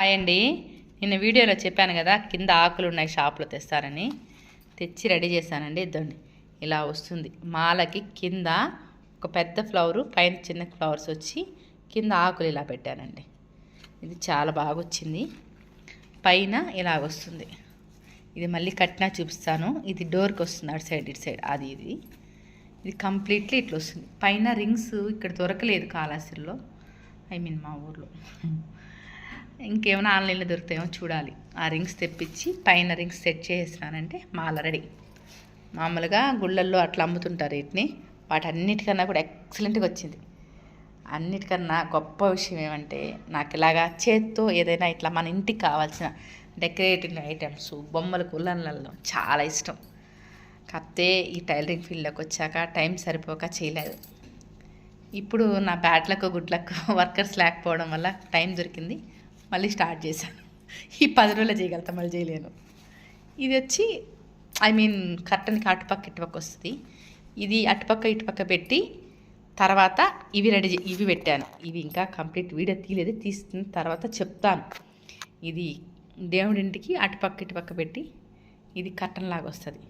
Hi అండి. నిన్న వీడియోలో చెప్పాను కదా, కింద ఆకులు ఉన్నాయి షాప్లో తెస్తారని. తెచ్చి రెడీ చేశానండి. ఇద్దండి, ఇలా వస్తుంది. మాలకి కింద ఒక పెద్ద ఫ్లవరు, పైన చిన్న ఫ్లవర్స్ వచ్చి కింద ఆకులు ఇలా పెట్టానండి. ఇది చాలా బాగా వచ్చింది. పైన ఇలా వస్తుంది. ఇది మళ్ళీ కట్టినా చూపిస్తాను. ఇది డోర్కి వస్తుంది, అటు సైడ్ ఇటు సైడ్. ఇది కంప్లీట్లీ ఇట్లా వస్తుంది. పైన రింగ్స్ ఇక్కడ దొరకలేదు కాళహస్తిలో, మా ఊర్లో. ఇంకేమైనా ఆన్లైన్లో దొరుకుతాయేమో చూడాలి. ఆ రింగ్స్ తెప్పించి పైన రింగ్స్ సెట్ చేసేసినానంటే మాల రెడీ. మామూలుగా గుళ్ళల్లో అట్లా అమ్ముతుంటారు వీటిని. వాటన్నిటికన్నా కూడా ఎక్సలెంట్గా వచ్చింది. అన్నిటికన్నా గొప్ప విషయం ఏమంటే, నాకు ఇలాగా చేత్తో ఏదైనా ఇట్లా మన ఇంటికి కావాల్సిన డెకరేటివ్ ఐటమ్స్, బొమ్మలు, కుల్లన్లలో చాలా ఇష్టం. కాకపోతే ఈ టైలరింగ్ ఫీల్డ్లోకి వచ్చాక టైం సరిపోక చేయలేదు. ఇప్పుడు నా bad luck good luck workers లేకపోవడం వల్ల టైం దొరికింది, మళ్ళీ స్టార్ట్ చేశాను. ఈ 10 రోజులు చేయగలుగుతా, మళ్ళీ చేయలేను. ఇది వచ్చి కర్టన్కి అటుపక్క ఇటుపక్క వస్తుంది. ఇది అటుపక్క ఇటుపక్క పెట్టి తర్వాత ఇవి పెట్టాను. ఇవి ఇంకా కంప్లీట్ వీడియో తీయలేదు, తీసిన తర్వాత చెప్తాను. ఇది దేవుడింటికి అటుపక్క ఇటుపక్క పెట్టి ఇది కర్టన్ లాగా వస్తుంది.